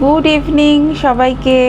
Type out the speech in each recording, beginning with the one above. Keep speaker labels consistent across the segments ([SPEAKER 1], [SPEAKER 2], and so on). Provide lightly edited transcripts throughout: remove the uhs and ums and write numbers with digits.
[SPEAKER 1] Good evening সবাইকে।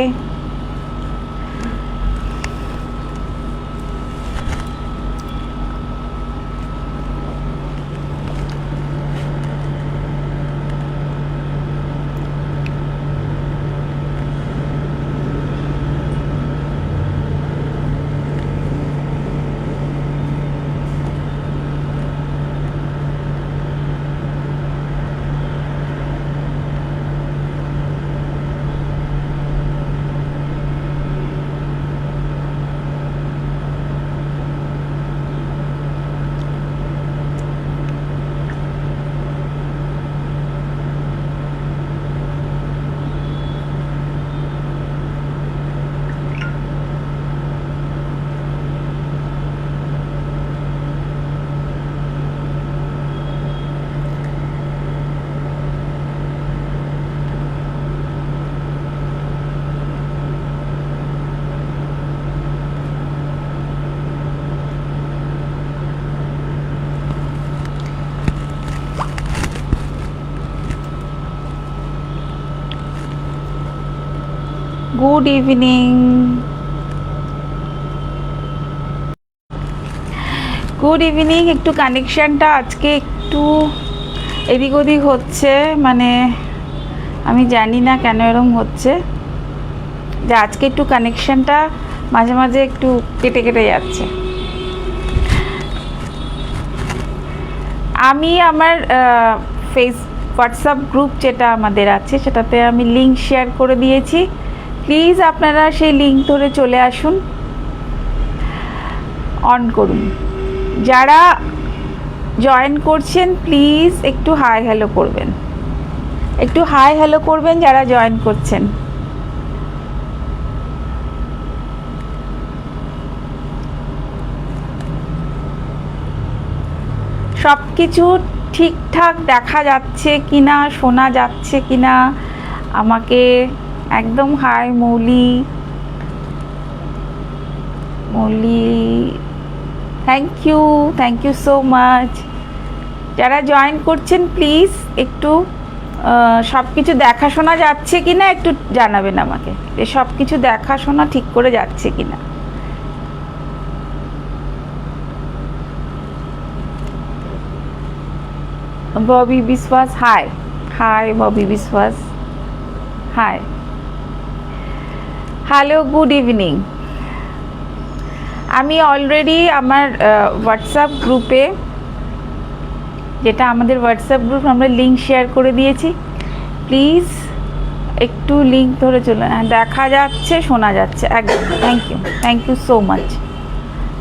[SPEAKER 1] Good evening, good evening. একটু কানেকশানটা আজকে একটু এদিক ওদিক হচ্ছে, মানে আমি জানি না কেন এরকম হচ্ছে, যে আজকে একটু কানেকশানটা মাঝে মাঝে একটু কেটে কেটে যাচ্ছে। আমি আমার হোয়াটসঅ্যাপ গ্রুপ যেটা আমাদের আছে সেটাতে আমি লিঙ্ক শেয়ার করে দিয়েছি। প্লিজ আপনারা সেই লিঙ্ক ধরে চলে আসুন, অন করুন। যারা জয়েন করছেন প্লিজ একটু হাই হ্যালো করবেন, একটু হাই হ্যালো করবেন যারা জয়েন করছেন। সব কিছু ঠিকঠাক দেখা যাচ্ছে কিনা, শোনা যাচ্ছে কিনা আমাকে একদম hi Mouli, thank you so much. যারা জয়েন করছেন প্লিজ একটু সব কিছু দেখাশোনা যাচ্ছে কিনা একটু জানাবেন আমাকে, যে সব কিছু দেখাশোনা ঠিক করে যাচ্ছে কিনা। ববি বিশ্বাস, হাই হাই ববি বিশ্বাস, হাই হ্যালো, গুড ইভিনিং। আমি অলরেডি আমার হোয়াটসঅ্যাপ গ্রুপে, যেটা আমাদের হোয়াটসঅ্যাপ গ্রুপ, আমরা লিঙ্ক শেয়ার করে দিয়েছি। প্লিজ একটু লিঙ্ক ধরে চলে, দেখা যাচ্ছে শোনা যাচ্ছে একদম। Thank you so much.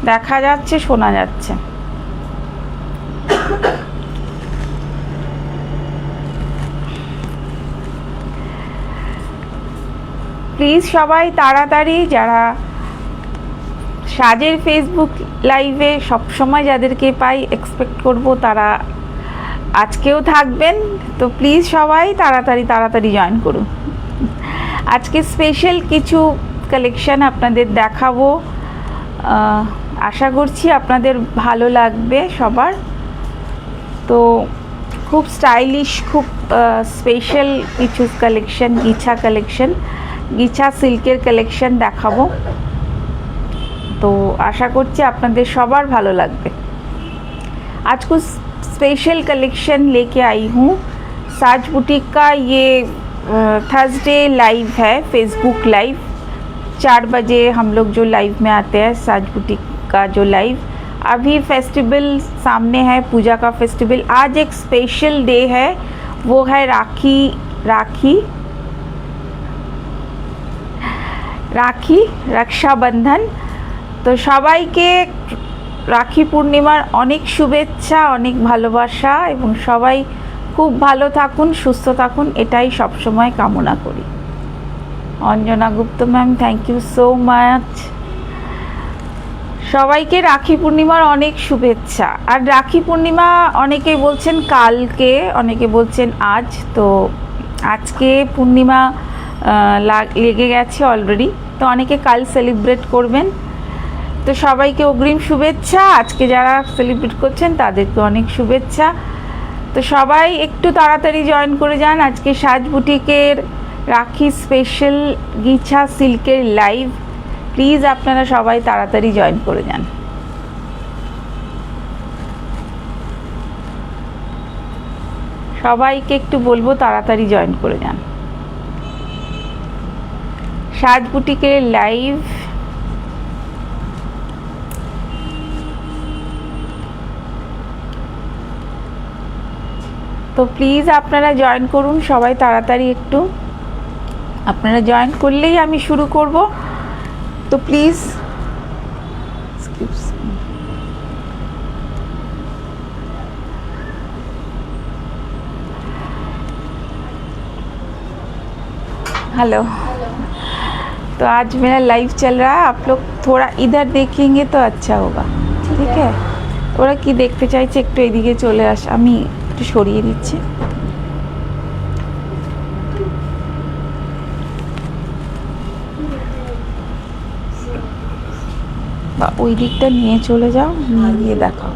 [SPEAKER 1] দেখা যাচ্ছে শোনা যাচ্ছে। প্লিজ সবাই তাড়াতাড়ি, যারা সাজের ফেসবুক লাইভে সবসময় যাদেরকে পাই এক্সপেক্ট করব তারা আজকেও থাকবেন, তো প্লিজ সবাই তাড়াতাড়ি জয়েন করুন। আজকে স্পেশাল কিছু কালেকশান আপনাদের দেখাবো, আশা করছি আপনাদের ভালো লাগবে সবার। তো খুব স্টাইলিশ, খুব স্পেশাল কিছু কালেকশান, গিছা সিল্কের কালেকশান দেখাবো, तो आशा करছি আপনাদের সবার ভালো লাগবে। आज कुछ स्पेशल कलेक्शन लेके आई हूँ। साज बुटीक का ये थर्सडे लाइव है, फेसबुक लाइव 4 बजे हम लोग जो लाइव में आते हैं, साज बुटीक का जो लाइव। अभी फेस्टिवल सामने है, पूजा का फेस्टिवल। आज एक स्पेशल डे है, वो है राखी रक्षाबंधन। तो সবাইকে রাখি পূর্ণিমার অনেক শুভেচ্ছা, অনেক ভালোবাসা, এবং সবাই খুব ভালো থাকুন, সুস্থ থাকুন, এটাই সবসময় কামনা করি। Anjana Gupta ma'am, thank you so much. সবাইকে রাখি পূর্ণিমার অনেক শুভেচ্ছা। আর রাখি পূর্ণিমা অনেকে বলছেন কালকে, অনেকে বলছেন আজ, তো আজকে পূর্ণিমা লেগে গেছে অলরেডি, তো অনেকে কাল সেলিব্রেট করবেন। তো সবাইকে অগ্রিম শুভেচ্ছা। আজকে যারা সেলিব্রেট করছেন তাদেরকে অনেক শুভেচ্ছা। তো সবাই একটু তাড়াতাড়ি জয়েন করে যান। আজকে সাজ বুটিকের রাখি স্পেশাল গিছা সিল্কের লাইভ। প্লিজ আপনারা সবাই তাড়াতাড়ি জয়েন করে যান। সবাইকে একটু বলবো তাড়াতাড়ি জয়েন করে যান। সাজ বুটিকের লাইভ। তো প্লিজ আপনারা জয়েন করুন সবাই তাড়াতাড়ি একটু। আপনারা জয়েন করলেই আমি শুরু করব। তো প্লিজ हेलो। तो आज मेरा लाइव चल रहा है, आप लोग थोड़ा इधर देखेंगे तो अच्छा होगा। ठीक है, ওরা কি দেখতে চাইছে একটু এদিকে চলে আস, আমি একটু সরিয়ে দিচ্ছি। বা ওই দিকটা নিয়ে চলে যাও, নিয়ে গিয়ে দেখাও।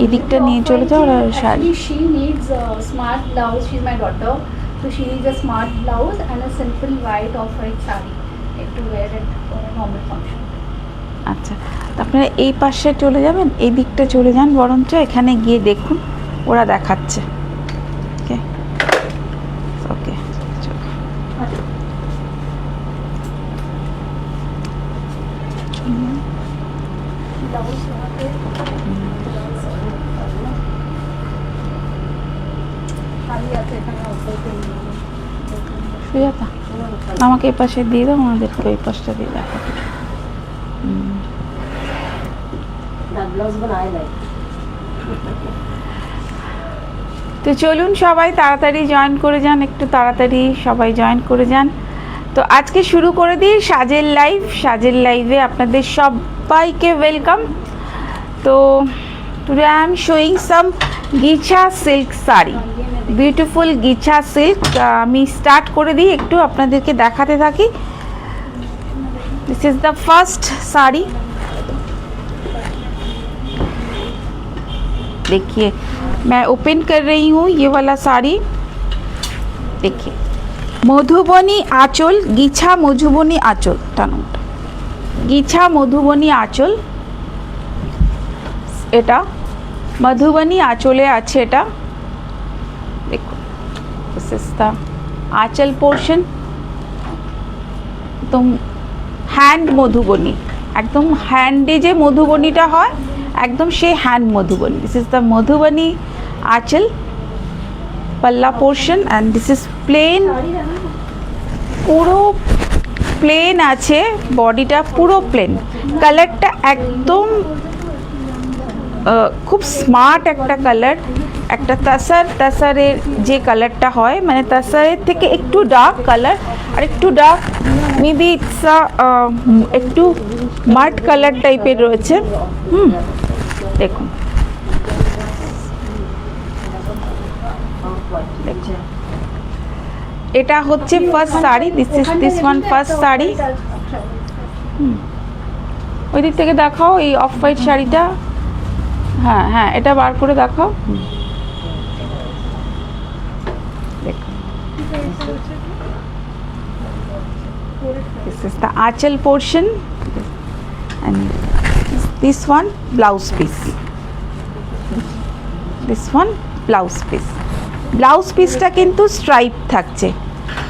[SPEAKER 1] এই দিকটা নিয়ে চলে যাও। আর sari
[SPEAKER 2] she needs a smart blouse. She's my daughter, so she needs a smart blouse and a simple white off-white saree to wear it for a normal function.
[SPEAKER 1] আচ্ছা, তো আপনারা এই পাশে চলে যাবেন, এই দিকটা চলে যান বরঞ্চ, এখানে গিয়ে দেখুন ওরা দেখাচ্ছে। ওকে ওকে, সুজাতা আমাকে এই পাশে দিয়ে দাও, আমাদেরকে ওই পাশটা দিয়ে দেখো। তো চলুন সবাই তাড়াতাড়ি জয়েন করে যান, একটু তাড়াতাড়ি সবাই জয়েন করে যান। তো আজকে শুরু করে দিই সাজের লাইভ। সাজের লাইভে আপনাদের সবাইকে ওয়েলকাম। তো today I am showing some Ghicha silk sari, beautiful Ghicha silk. আমি স্টার্ট করে দিই, একটু আপনাদেরকে দেখাতে থাকি। This is the first sari. देखिए मैं ओपन कर रही हूँ ये वाला साड़ी। देखिए মধুবনী আঁচল, গিছা মধুবনী আঁচল, টানুটা গিছা মধুবনী আঁচল। এটা মধুবনী আঁচলে আছে। এটা দেখো, দিস ইজ দ্য আঁচল পোর্শন। একদম হ্যান্ড মধুবনী, একদম হ্যান্ডে যে মধুবনীটা হয় একদম সেই hand Madhubani. This is the Madhubani aanchal palla portion and this is plain, পুরো প্লেন আছে, বডিটা পুরো প্লেন। কালারটা একদম খুব স্মার্ট একটা কালার, একটা তাসারের যে কালারটা হয়, মানে তাসারের থেকে একটু ডার্ক কালার, আর একটু ডার্ক মেবি ইটস একটু মাট কালার টাইপের রয়েছে। দেখুন এটা হচ্ছে first sari. This one first sari. ওই দিক থেকে দেখাও এই অফ হোয়াইট শাড়িটা। হ্যাঁ হ্যাঁ, এটা বার করে দেখাও। দেখো, this is the achal portion and this one blouse piece. This one blouse piece. Blouse পিসটা কিন্তু স্ট্রাইপ থাকছে,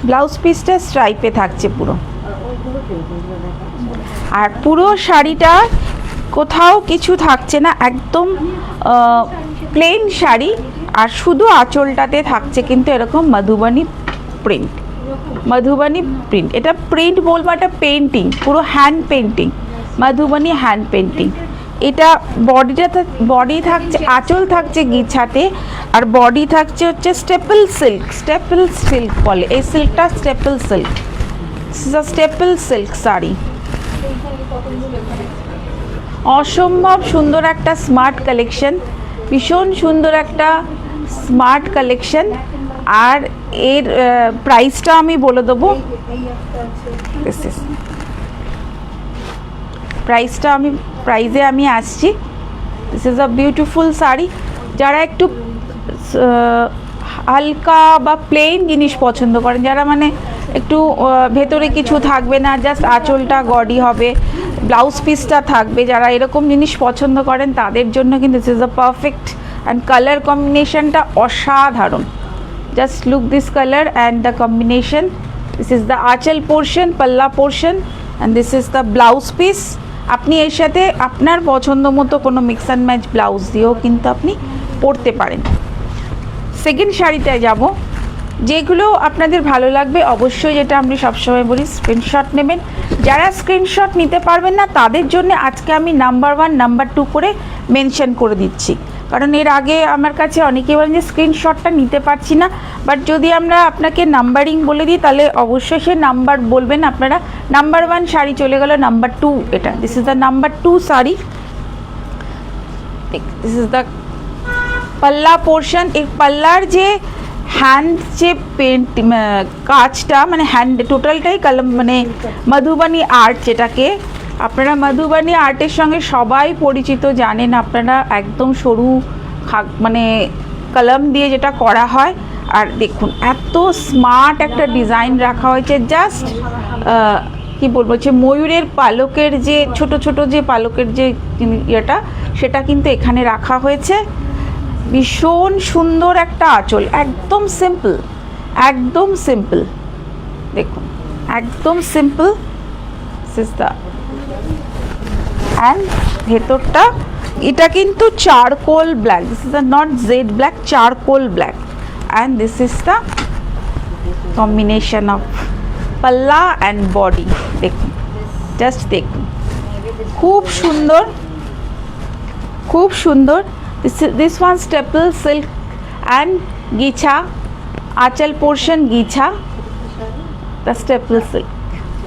[SPEAKER 1] ব্লাউজ পিসটা স্ট্রাইপে থাকছে পুরো। আর পুরো শাড়িটা কোথাও কিছু থাকছে না, একদম প্লেন শাড়ি। আর শুধু আঁচলটাতে থাকছে কিন্তু এরকম মধুবনী প্রিন্ট, মধুবনী প্রিন্ট। এটা প্রিন্ট বলবো, এটা পেন্টিং, পুরো hand painting, Madhubani hand painting. এটা বডি থাকছে, আঁচল থাকছে গিছাতে, আর বডি থাকছে হচ্ছে স্টেপল সিল্ক। স্টেপল সিল্ক বলে এই সিল্কটা, staple silk. Staple silk sari, অসম্ভব সুন্দর একটা স্মার্ট কালেকশন, ভীষণ সুন্দর একটা স্মার্ট কালেকশন। আর এর প্রাইসটা আমি বলে দেবো, প্রাইজে আমি আসছি। This is a beautiful sari. যারা একটু হালকা বা প্লেন জিনিস পছন্দ করেন, যারা মানে একটু ভেতরে কিছু থাকবে না, জাস্ট আঁচলটা গডি হবে, ব্লাউজ পিসটা থাকবে। যারা এরকম জিনিস পছন্দ করেন তাদের জন্য কিন্তু this is the perfect. And colour কম্বিনেশনটা অসাধারণ। Just look this colour and the combination. This is the আঁচল পোর্শন, পাল্লা portion, and this is the blouse piece. আপনি এর সাথে আপনার পছন্দ মতো কোনো মিক্স অ্যান্ড ম্যাচ ব্লাউজ দিয়েও কিন্তু আপনি পরতে পারেন। সেকেন্ড শাড়িতে যাব, যেগুলো আপনাদের ভালো লাগবে অবশ্যই, যেটা আমি সবসময় বলি, স্ক্রিনশট নেবেন। যারা স্ক্রিনশট নিতে পারবেন না তাদের জন্য আজকে আমি নাম্বার 1 নাম্বার 2 করে মেনশন করে দিচ্ছি। কারণ এর আগে আমার কাছে অনেকেই বলেন যে স্ক্রিনশটটা নিতে পারছি না, বাট যদি আমরা আপনাকে নাম্বারিং বলে দিই তাহলে অবশ্যই সে নাম্বার বলবেন আপনারা। নাম্বার 1 শাড়ি চলে গেল, নাম্বার 2 এটা, this is the number 2 sari. This is the পাল্লা পোর্শন। এই পাল্লার যে হ্যান্ড যে পেন্ট কাজটা, মানে হ্যান্ড টোটালটাই কলম, মানে মধুবানী আর্ট, যেটাকে আপনারা মধুবানী আর্টের সঙ্গে সবাই পরিচিত, জানেন আপনারা, একদম সরু মানে কলম দিয়ে যেটা করা হয়। আর দেখুন এত স্মার্ট একটা ডিজাইন রাখা হয়েছে, জাস্ট কি বলবো, যে ময়ূরের পালকের যে ছোট ছোট যে পালকের যে ইয়েটা, সেটা কিন্তু এখানে রাখা হয়েছে। ভীষণ সুন্দর একটা আঁচল, একদম সিম্পল, একদম সিম্পল, দেখুন একদম সিম্পল। অ্যান্ড ভেতরটা এটা কিন্তু charcoal black, this is not jet black, charcoal black. And this is the combination of পাল্লা অ্যান্ড বডি। দেখুন, জাস্ট দেখুন, খুব সুন্দর, খুব সুন্দর। This one staple silk and Ghicha, anchal portion Ghicha, the staple silk,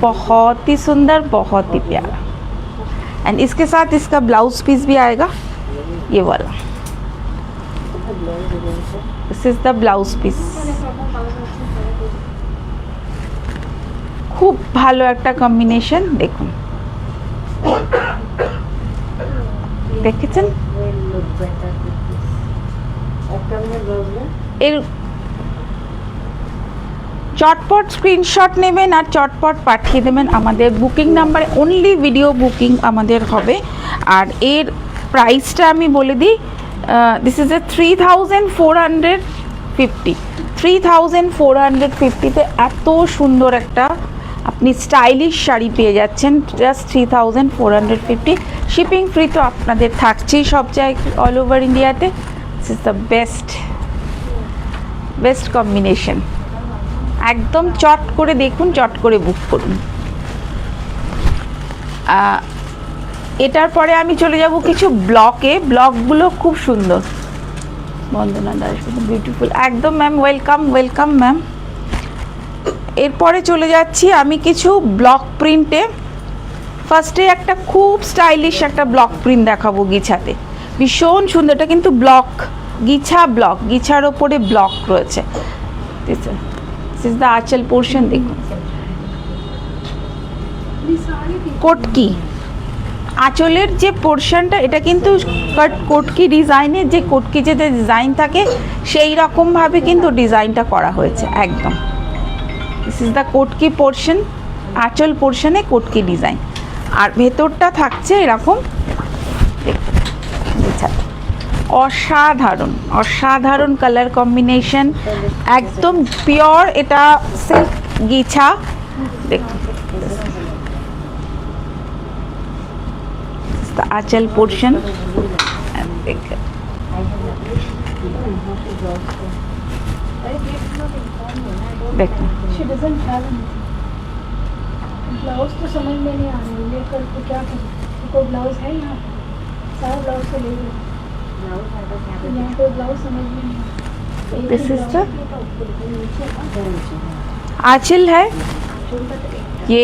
[SPEAKER 1] बहुत ही सुंदर, बहुत ही प्यारा। एंड इसके साथ इसका ब्लाउज पीस भी आएगा, ये वाला, this is the blouse piece. खूब भालो একটা কম্বিনেশন, দেখুন, দেখেছেন? এর চটপট স্ক্রিনশট নেবেন আর চটপট পাঠিয়ে দেবেন আমাদের বুকিং নাম্বারে। অনলি ভিডিও বুকিং আমাদের হবে। আর এর প্রাইসটা আমি বলে দিই, দিস ইজ এ 3450, 3450-তে এত সুন্দর একটা আপনি স্টাইলিশ শাড়ি পেয়ে যাচ্ছেন, জাস্ট 3450। শিপিং ফ্রি তো আপনাদের থাকছেই সব জায়গায়, অল ওভার ইন্ডিয়াতে। This is the best combination. একদম চট করে দেখুন, চট করে বুক করুন। এটার পরে আমি চলে যাব কিছু ব্লকে। ব্লকগুলো খুব সুন্দর। বন্দনা দাস, বিউটিফুল, একদম ম্যাম, ওয়েলকাম, ওয়েলকাম ম্যাম। এরপরে চলে যাচ্ছি আমি কিছু ব্লক প্রিন্টে। ফার্স্টে একটা খুব স্টাইলিশ একটা ব্লক প্রিন্ট দেখাবো গিছাতে, ভীষণ সুন্দর। এটা কিন্তু ব্লক, গিছা ব্লক, গিছার ওপরে ব্লক রয়েছে। দিস ইজ দ্য আঁচল পোর্শন, দেখুন, কোটকি আঁচলের যে পোর্শনটা, এটা কিন্তু কোটকি ডিজাইনের, যে কোটকি যে ডিজাইন থাকে সেই রকমভাবে কিন্তু ডিজাইনটা করা হয়েছে একদম। দিস ইজ দ্য কোটকি পোর্শন, আঁচল পোর্শনে কোটকি ডিজাইন। আর ভেতরটা থাকছে এরকম, অসাধারণ, অসাধারণ কালার কম্বিনেশন, একদম পিওর। এটা সিল্ক গিছা, দেখুন, আঁচল পোর্শন, দেখুন, देखो
[SPEAKER 2] She doesn't have ब्लाउज तो समझ में नहीं आ रहा है, लेकर तो क्या करूँ? कोई ब्लाउज है यहाँ पे? सारा ब्लाउज तो ले लो, यहाँ कोई ब्लाउज समझ में नहीं आ रहा।
[SPEAKER 1] दिस इज द आंचल है, ये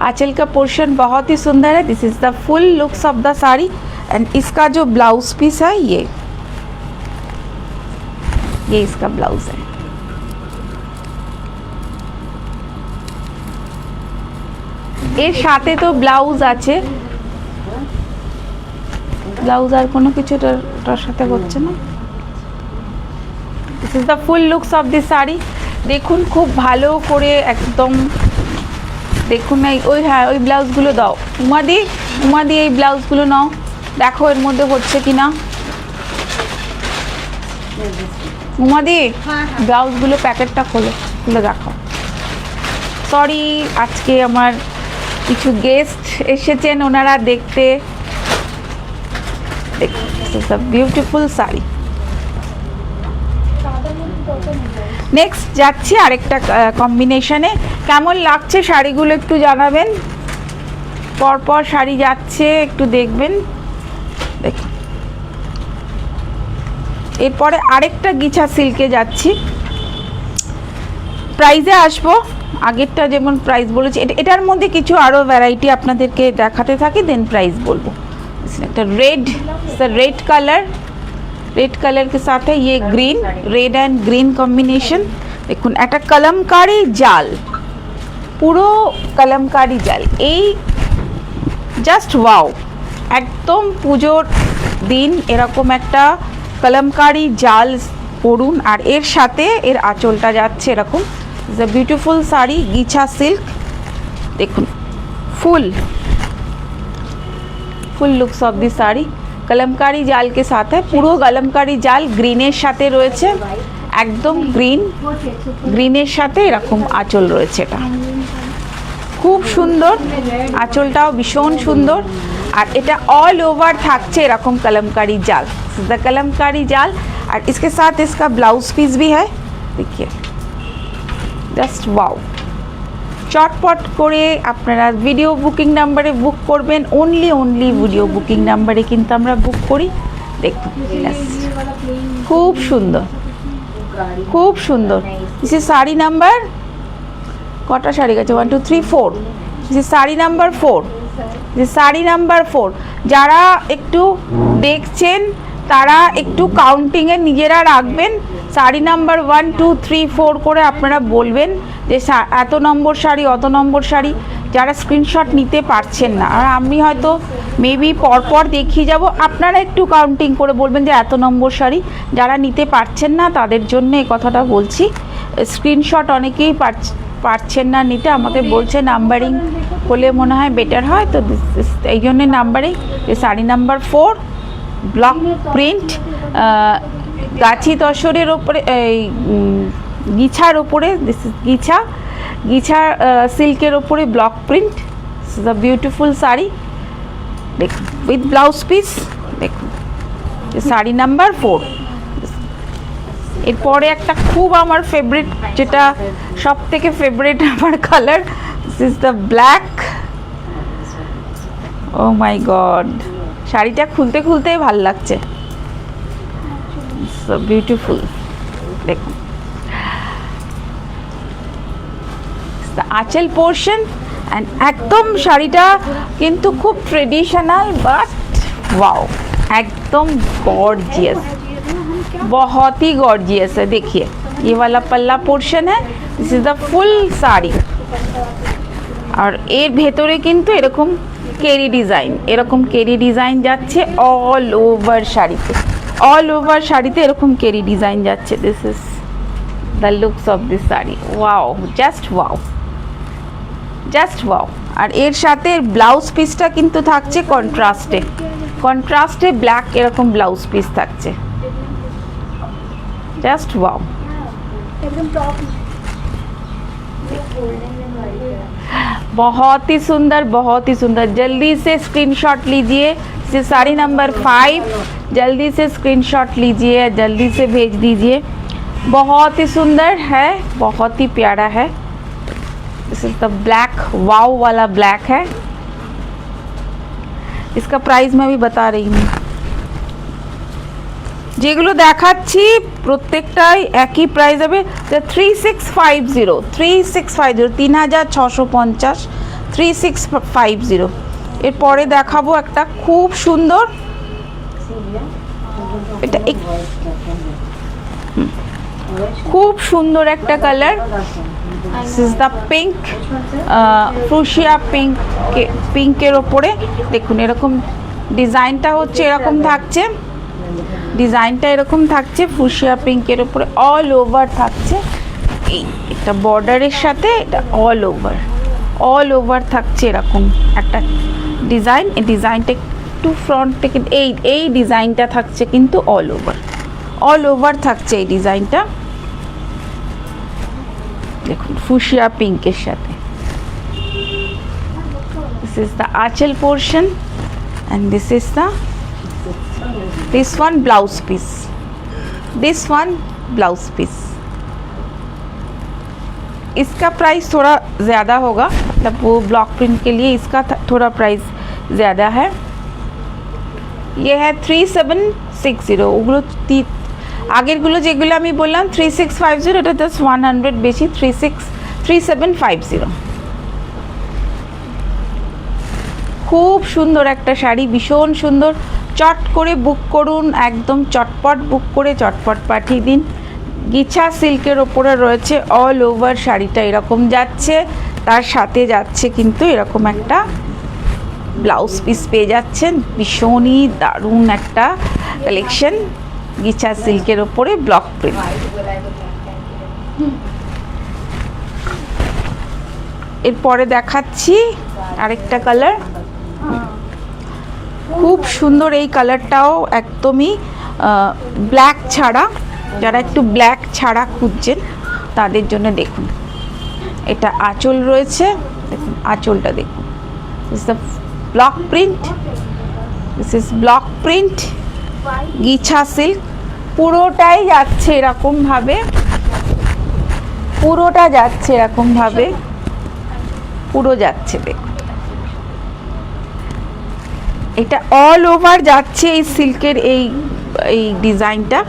[SPEAKER 1] आंचल का पोर्शन बहुत ही सुंदर है। This is the full looks of the sari. And इसका जो ब्लाउज पीस है, ये इसका ब्लाउज है। এর সাথে তো ব্লাউজ আছে, ব্লাউজ আর কোনো কিছু এটার সাথে হচ্ছে না। This is the full looks of this sari. দেখুন খুব ভালো করে একদম দেখুন না ওই হ্যাঁ ওই ব্লাউজগুলো দাও উমাদি এই ব্লাউজগুলো নাও, দেখো এর মধ্যে হচ্ছে কি না। উমাদি ব্লাউজগুলো প্যাকেটটা খুলে দেখাও। সরি আজকে আমার কিছু গেস্ট এসেছেন, ওনারা দেখতে। বিউটিফুল শাড়ি। নেক্সট যাচ্ছি আরেকটা কম্বিনেশনে। কেমন লাগছে শাড়িগুলো একটু জানাবেন। পরপর শাড়ি যাচ্ছে, একটু দেখবেন। দেখুন এরপরে আরেকটা গিছা সিল্কে যাচ্ছি। প্রাইজে আসবো, আগেরটা যেমন প্রাইস বলেছি, এটার মধ্যে কিছু আরও ভ্যারাইটি আপনাদেরকে দেখাতে থাকি, দেন প্রাইস বলবো। একটা रेड कलर के साथ है ये green, red and green combination. দেখুন একটা কলমকারি জাল, পুরো কলমকারি জাল, এই জাস্ট ওয়াও। একদম পুজোর দিন এরকম একটা কলমকারি জাল পরুন, আর এর সাথে এর আঁচলটা যাচ্ছে এরকম। It's a beautiful sari, Ghicha silk. দেখুন full looks of the sari Kalamkari जाल के साथ है। পুরো কলমকারি জাল গ্রিনের সাথে রয়েছে, একদম গ্রিনের সাথে এরকম আঁচল রয়েছে। এটা খুব সুন্দর, আঁচলটাও ভীষণ সুন্দর। আর এটা ऑल ओवर থাকছে এরকম কলমকারি জাল, দ্য कलमकारी जाल। और इसके साथ इसका ब्लाउज पीस भी है, देखिए জাস্ট ওয়াও। চটপট করে আপনারা ভিডিও বুকিং নাম্বারে বুক করবেন। অনলি ভিডিও বুকিং নাম্বারে কিন্তু আমরা বুক করি। দেখুন খুব সুন্দর, খুব সুন্দর। দিস শাড়ি নাম্বার কটা শাড়ি গেছে? 1 2 3 4। This sari number 4। This sari number 4। যারা একটু দেখছেন তারা একটু কাউন্টিংয়ে নিজেরা রাখবেন। শাড়ি নাম্বার 1 2 3 4 করে আপনারা বলবেন যে এত নম্বর শাড়ি, অত নম্বর শাড়ি। যারা স্ক্রিনশট নিতে পারছেন না, আর আমি হয়তো মেবি পরপর দেখিয়ে যাব, আপনারা একটু কাউন্টিং করে বলবেন যে এত নম্বর শাড়ি। যারা নিতে পারছেন না তাদের জন্য এই কথাটা বলছি। স্ক্রিনশট অনেকেই পারছেন না নিতে, আমাকে বলছে নাম্বারিং হলে মনে হয় বেটার হয়, তো এই জন্যে numbering. Sari number 4 block print, গাছি তসরের ওপরে, এই গিছার ওপরে, দিস ইজ গিছা সিল্কের ওপরে block print. The beautiful sari দেখুন উইথ ব্লাউজ পিস। দেখুন শাড়ি নাম্বার 4। এরপরে একটা খুব আমার ফেভারিট, যেটা সব থেকে ফেভারিট আমার colour, this is the black. Oh my god, শাড়িটা খুলতেই ভাল লাগছে। So beautiful. দেখুন আঁচল পোর্শন অ্যান্ড একদম শাড়িটা কিন্তু খুব ट्रेडिशनल बट वाओ, एकदम गॉर्जियस, बहुत ही गॉर्जियस है। देखिए ये वाला पल्ला पोर्शन है, this is the full sari. আর এর ভেতরে কিন্তু এরকম কেরি ডিজাইন যাচ্ছে অল ওভার শাড়িতে, এরকম কেরি ডিজাইন যাচ্ছে। This is the looks of this sari. Wow, just wow. আর এর সাথে ব্লাউজ পিসটা কিন্তু থাকছে কন্ট্রাস্টে ব্ল্যাক এরকম ব্লাউজ পিস থাকছে। জাস্ট ওয়াও,
[SPEAKER 2] एकदम टॉप।
[SPEAKER 1] बहुत ही सुंदर। जल्दी से स्क्रीनशॉट लीजिए। ये साड़ी नंबर 5, जल्दी से स्क्रीनशॉट लीजिए, जल्दी से भेज दीजिए। बहुत ही सुंदर है, बहुत ही प्यारा है। दिस इज द ब्लैक, वाव वाला ब्लैक है। इसका प्राइस मैं भी बता रही हूँ। যেগুলো দেখাচ্ছি প্রত্যেকটাই একই প্রাইস হবে। 3650 3650 3650। এরপরে দেখাবো একটা খুব সুন্দর, এটা খুব সুন্দর একটা colour. This is the pink, fuchsia পিঙ্কের ওপরে দেখুন এরকম ডিজাইনটা হচ্ছে, এরকম থাকছে ডিজাইনটা, এরকম থাকছে ফুশিয়া পিঙ্কের উপরে অল ওভার থাকছে। এই একটা বর্ডারের সাথে এটা অল ওভার থাকছে এরকম একটা ডিজাইন। এই ডিজাইনটা একটু ফ্রন্ট থেকে এই ডিজাইনটা থাকছে কিন্তু অল ওভার থাকছে এই ডিজাইনটা। দেখুন ফুশিয়া পিঙ্কের সাথে। দিস ইজ দ্য আঁচল portion and this is this one blouse piece, इसका प्राइस थोड़ा ज़्यादा होगा, मतलब वो ब्लॉक प्रिंट के लिए इसका थोड़ा प्राइस ज़्यादा है। ये है 3760। ওগুলো আগেরগুলো যেগুলো আমি বললাম 3650, এটা জাস্ট 100 বেশি, 3750। খুব সুন্দর একটা শাড়ি, ভীষণ সুন্দর। চট করে বুক করুন, একদম চটপট বুক করে চটপট পাঠিয়ে দিন। গিছা সিল্কের ওপরে রয়েছে, অল ওভার শাড়িটা এরকম যাচ্ছে, তার সাথে যাচ্ছে কিন্তু এরকম একটা ব্লাউজ পিস পেয়ে যাচ্ছেন। ভীষণই দারুণ একটা কালেকশন, গিছা সিল্কের ওপরে ব্লক প্রিন্ট। এরপরে দেখাচ্ছি আরেকটা কালার, খুব সুন্দর এই কালারটাও, একদমই ব্ল্যাক ছাড়া, যারা একটু ব্ল্যাক ছাড়া খুঁজছেন তাদের জন্য দেখুন। এটা আঁচল রয়েছে, দেখুন আঁচলটা দেখুন। This the block print, this is block print Ghicha silk. পুরোটাই যাচ্ছে এরকমভাবে, পুরোটা যাচ্ছে এরকমভাবে, পুরো যাচ্ছে দেখুন। এটা অল ওভার যাচ্ছে এই সিল্কের এই ডিজাইনটা,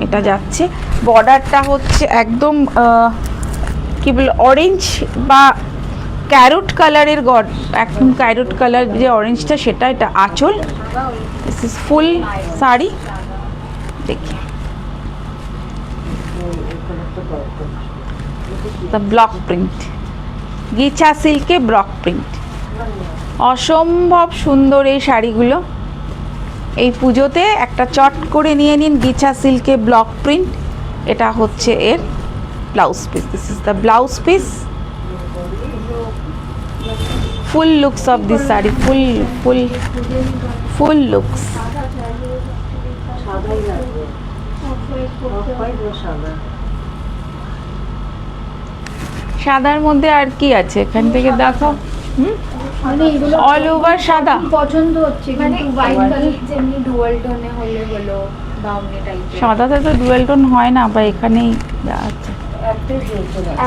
[SPEAKER 1] এটা যাচ্ছে। বর্ডারটা হচ্ছে একদম কি বলে অরেঞ্জ বা ক্যারোট কালারের, একদম ক্যারোট কালার যে অরেঞ্জটা সেটা। এটা আঁচল, দিস ইজ ফুল শাড়ি। দেখি দ্য ব্লক প্রিন্ট, গিছা সিল্কে ব্লক প্রিন্ট। অসম্ভব সুন্দর এই শাড়িগুলো। এই পুজোতে একটা চট করে নিয়ে নিন গিছা সিল্কে ব্লক প্রিন্ট। এটা হচ্ছে এর blouse piece, this is the blouse piece. Full looks of this sari, full looks. সাদার মধ্যে আর কি আছে এখান থেকে দেখো। অল ওভার সাদা
[SPEAKER 2] পছন্দ হচ্ছে, কিন্তু হোয়াইট কালার যেমনি ডুয়াল টোনে হলে হলো, বাউনি টাইপের।
[SPEAKER 1] সাদাতে তো ডুয়াল টোন হয় না, বা এখানেই আছে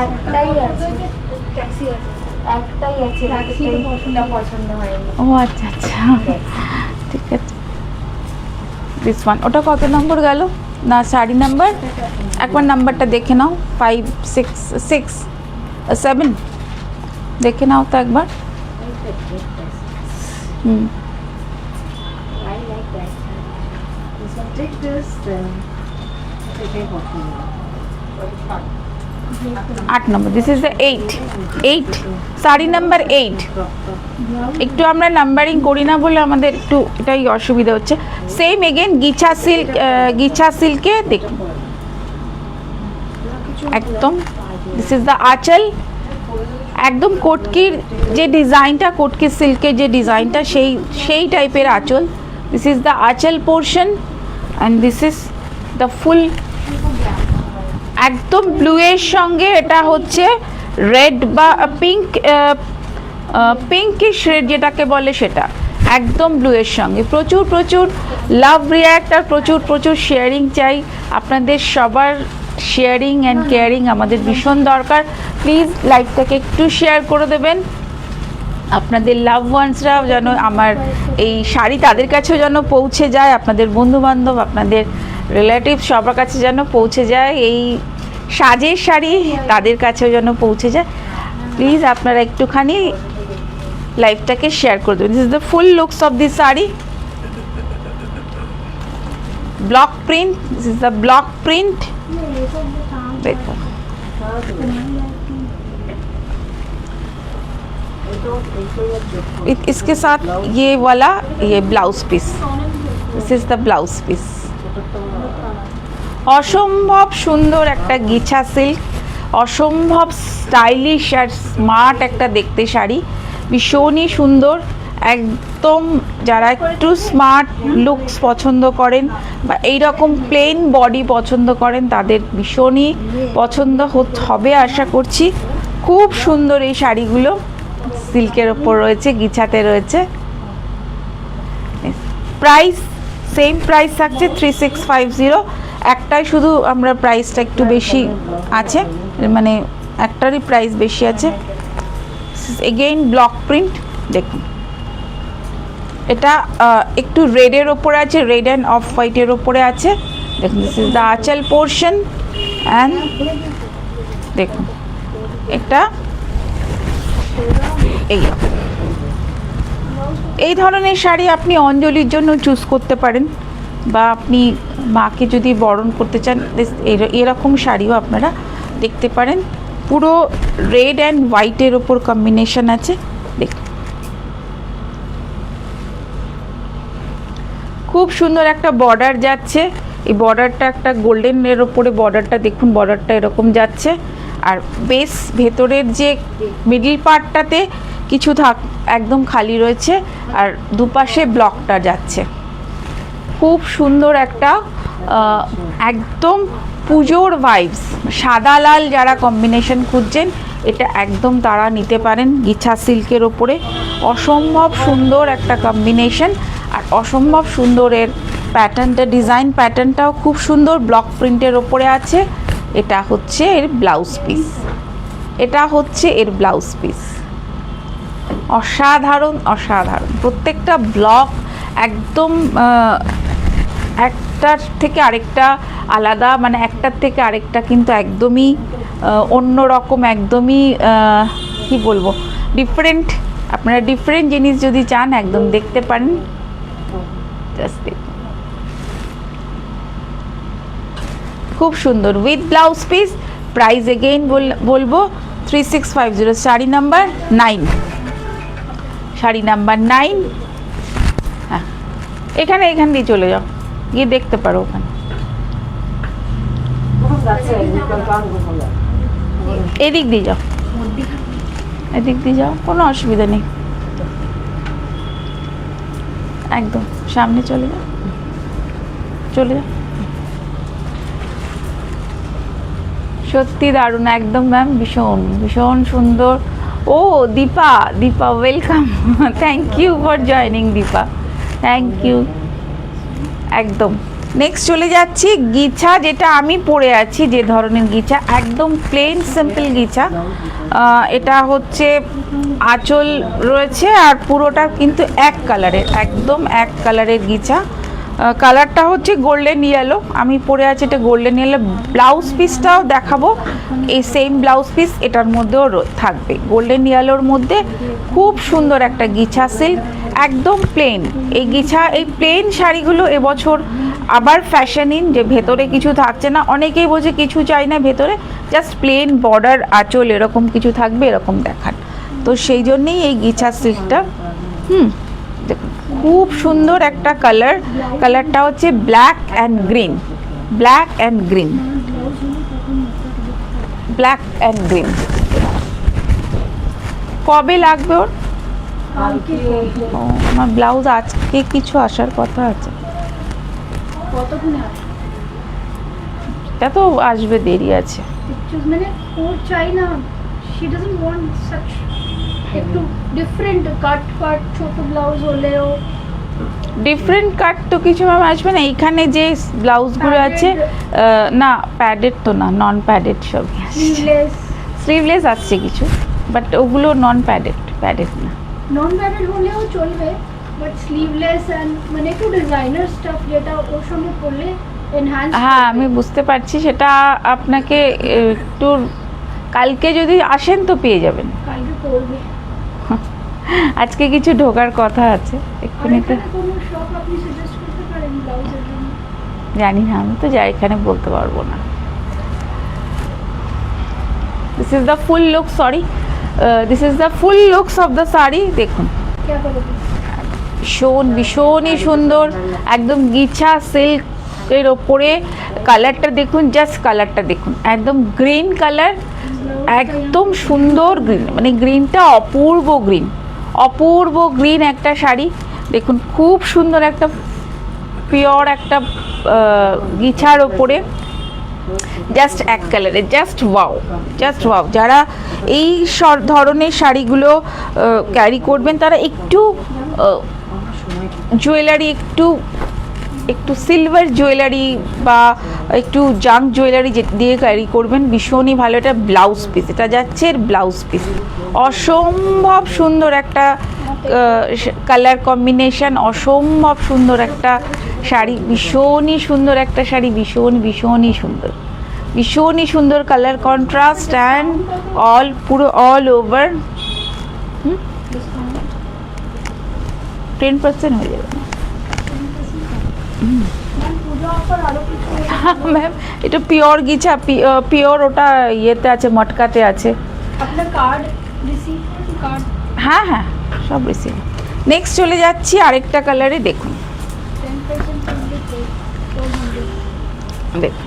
[SPEAKER 2] একটাই আছে, একটাই আছে, এটা পছন্দ হয়নি।
[SPEAKER 1] ও আচ্ছা আচ্ছা, ঠিক আছে। দিস ওয়ান, ওটা কত নম্বর গেল না শাড়ি নাম্বার? একবার নাম্বারটা দেখে নাও, 5 6 6 7 দেখে নাও তো একবার। হুম,
[SPEAKER 3] Take this,
[SPEAKER 1] আট নম্বর, this is the 8 sari number 8। একটু আমরা নাম্বারিং করি না বলে আমাদের একটু এটাই অসুবিধা হচ্ছে। সেম এগেন গিছা সিল্কে দেখুন একদম। দিস ইজ দ্য আঁচল, একদম কোটকির যে ডিজাইনটা, কোটকি সিল্কের যে ডিজাইনটা, সেই টাইপের আঁচল। দিস ইজ দ্য আঁচল portion and this is the full. একদম ব্লুয়ের সঙ্গে এটা হচ্ছে রেড বা পিঙ্কিশ রেড যেটাকে বলে, সেটা একদম ব্লুয়ের সঙ্গে। প্রচুর লাভ রিয়াক্ট আর প্রচুর শেয়ারিং চাই। আপনাদের সবার শেয়ারিং অ্যান্ড কেয়ারিং আমাদের ভীষণ দরকার। প্লিজ লাইভটাকে একটু শেয়ার করে দেবেন। আপনাদের লাভ ওয়ান্সরাও যেন আমার এই শাড়ি তাদের কাছেও যেন পৌঁছে যায়, আপনাদের বন্ধুবান্ধব, আপনাদের রিলেটিভ সবার কাছে যেন পৌঁছে যায়। এই সাজের শাড়ি তাদের কাছেও যেন পৌঁছে যায়। প্লিজ আপনারা একটুখানি লাইভটাকে শেয়ার করে দেবেন। This is the full looks of this sari, block print. This is the block print. देखो इसके साथ ये वाला, ये blouse piece, this is the blouse piece. অসম্ভব সুন্দর একটা গিছা সিল্ক, অসম্ভব স্টাইলিশ আর স্মার্ট একটা দেখতে শাড়ি, ভীষণই সুন্দর। একদম যারা একটু স্মার্ট লুকস পছন্দ করেন বা এইরকম প্লেন বডি পছন্দ করেন তাদের ভীষণই পছন্দ হবে আশা করছি। খুব সুন্দর এই শাড়িগুলো, সিল্কের ওপর রয়েছে, গিছাতে রয়েছে। প্রাইস সেম প্রাইস থাকছে 3650। একটাই শুধু আমরা প্রাইসটা একটু বেশি আছে, মানে একটারই প্রাইস বেশি আছে। এগেইন ব্লক প্রিন্ট, দেখুন এটা একটু রেডের ওপরে আছে, রেড অ্যান্ড অফ হোয়াইটের ওপরে আছে। দেখুন দিস ইজ দ্য আঁচল পোর্শন অ্যান্ড দেখুন এটা এই ধরনের শাড়ি আপনি অঞ্জলির জন্য চুজ করতে পারেন, বা আপনি মাকে যদি বরণ করতে চান এরকম শাড়িও আপনারা দেখতে পারেন। পুরো রেড অ্যান্ড হোয়াইটের ওপর কম্বিনেশন আছে, দেখুন খুব সুন্দর একটা বর্ডার যাচ্ছে। এই বর্ডারটা একটা গোল্ডেনের ওপরে বর্ডারটা দেখুন, বর্ডারটা এরকম যাচ্ছে। আর বেশ ভেতরের যে মিডল পার্টটাতে কিছু একদম খালি রয়েছে, আর দুপাশে ব্লকটা যাচ্ছে। খুব সুন্দর একটা একদম পুজোর ভাইবস, সাদা লাল যারা কম্বিনেশন খুঁজছেন এটা একদম তারা নিতে পারেন। গিছা সিল্কের ওপরে অসম্ভব সুন্দর একটা কম্বিনেশন, আর অসম্ভব সুন্দর এর প্যাটার্নটা, ডিজাইন প্যাটার্নটাও খুব সুন্দর, ব্লক প্রিন্টের ওপরে আছে। এটা হচ্ছে এর ব্লাউজ পিস, এটা হচ্ছে এর ব্লাউজ পিস। অসাধারণ অসাধারণ, প্রত্যেকটা ব্লক একদম একটার থেকে আরেকটা আলাদা, মানে একটার থেকে আরেকটা কিন্তু একদমই অন্যরকম, একদমই কি বলবো ডিফারেন্ট। আপনারা ডিফারেন্ট জিনিস যদি চান একদম দেখতে পারেন। জাস্ট দেখুন খুব সুন্দর with blouse piece. Price again বলবো 3650। Sari number 9, sari number 9। হ্যাঁ এখান দিয়ে চলে যাও, গিয়ে দেখতে পারো ওখানে। এদিক দিয়ে যাও, এদিক দিয়ে যাও, কোনো অসুবিধা নেই, একদম সামনে চলে যাও, চলে যাও। সত্যি দারুণ একদম ম্যাম, ভীষণ ভীষণ সুন্দর। ও Dipa, Dipa welcome, thank you for joining Dipa, thank you. একদম নেক্সট চলে যাচ্ছি গিছা, যেটা আমি পরে আছি যে ধরনের গিছা, একদম প্লেন সিম্পল গিছা। এটা হচ্ছে আঁচল রয়েছে আর পুরোটা কিন্তু এক কালারের, একদম এক কালারের গিছা। কালারটা হচ্ছে গোল্ডেন ইয়েলো, আমি পরে আছি এটা গোল্ডেন ইয়েলো। ব্লাউজ পিসটাও দেখাবো, এই সেম ব্লাউজ পিস এটার মধ্যেও থাকবে গোল্ডেন ইয়েলোর মধ্যে। খুব সুন্দর একটা গিছা সিল্ক, একদম প্লেন। এই গিছা, এই প্লেন শাড়িগুলো এবছর আবার ফ্যাশন ইন, যে ভেতরে কিছু থাকছে না। অনেকেই বলছে কিছু চাই না ভেতরে, জাস্ট প্লেন বর্ডার আঁচল এরকম কিছু থাকবে, এরকম দেখান। তো সেই জন্যেই এই গিছা সিল্কটা। দেখুন খুব সুন্দর একটা কালার, কালারটা হচ্ছে black and green, black and green, black and green. কবে লাগবে ওর? ও আমার ব্লাউজ আজকে কিছু আসার কথা আছে,
[SPEAKER 2] কতক্ষণে আসবে?
[SPEAKER 1] এটা তো আসবে, দেরি আছে।
[SPEAKER 2] মানে ওর চাই না, she doesn't want such একটু ডিফারেন্ট কাট কাট ছোট ব্লাউজ হলেও।
[SPEAKER 1] ডিফারেন্ট কাট তো কিছু ম্যাম আসবে না। এইখানে যে ব্লাউজগুলো আছে না প্যাডেড তো না, নন প্যাডেড সবই আসছে।
[SPEAKER 2] স্লিভলেস,
[SPEAKER 1] স্লিভলেস আসছে কিছু, বাট ওগুলো নন প্যাডেড, প্যাডেড না।
[SPEAKER 2] নন প্যাডেড হলেও চলবে, বাট স্লিভলেস এন্ড মানে একটু ডিজাইনার স্টাফ যেটা ওর সঙ্গে পরলে এনহ্যান্স।
[SPEAKER 1] হ্যাঁ আমি বুঝতে পারছি, সেটা আপনাকে একটু কালকে যদি আসেন তো পেয়ে যাবেন।
[SPEAKER 2] কালকে পরবে।
[SPEAKER 1] আজকে কিছু ঢোকার কথা আছে এক্ষুনি, তো
[SPEAKER 2] কোনো শপ আপনি সাজেস্ট করতে পারেন ব্লাউজের জন্য?
[SPEAKER 1] জানি না, আমি তো যাই এখানে বলতে পারবো না। This is the full look, sorry this is the full looks of the sari. দেখুন
[SPEAKER 2] क्या करोगे?
[SPEAKER 1] ভীষণ ভীষণই সুন্দর, একদম গিছা সিল্ক, সিল্কের ওপরে কালারটা দেখুন, জাস্ট কালারটা দেখুন, একদম গ্রিন কালার, একদম সুন্দর গ্রিন, মানে গ্রিনটা অপূর্ব গ্রিন, অপূর্ব গ্রিন একটা শাড়ি দেখুন, খুব সুন্দর একটা পিওর একটা গিছার ওপরে জাস্ট এক কালারে, জাস্ট ওয়াও, জাস্ট ওয়াও। যারা এই ধরনের শাড়িগুলো ক্যারি করবেন তারা একটু জুয়েলারি, একটু সিলভার জুয়েলারি বা একটু জাঙ্ক জুয়েলারি দিয়ে ক্যারি করবেন, ভীষণই ভালো। এটা ব্লাউজ পিস, এটা যাচ্ছে এর ব্লাউজ পিস, অসম্ভব সুন্দর একটা কালার কম্বিনেশন, অসম্ভব সুন্দর একটা শাড়ি, ভীষণই সুন্দর একটা শাড়ি, ভীষণই সুন্দর, ভীষণই সুন্দর কালার কন্ট্রাস্ট অ্যান্ড পুরো অল ওভার 10% হয়ে যাবে ম্যাম। এটা পিওর গিছা, পিওর, ওটা ইয়েতে আছে, মটকাতে আছে।
[SPEAKER 2] আপনার কার্ড রিসিভ কার্ড?
[SPEAKER 1] হ্যাঁ হ্যাঁ, সব রিসিভ। নেক্সট চলে যাচ্ছি আরেকটা কালারে, দেখুন
[SPEAKER 2] 10%
[SPEAKER 1] দেখুন,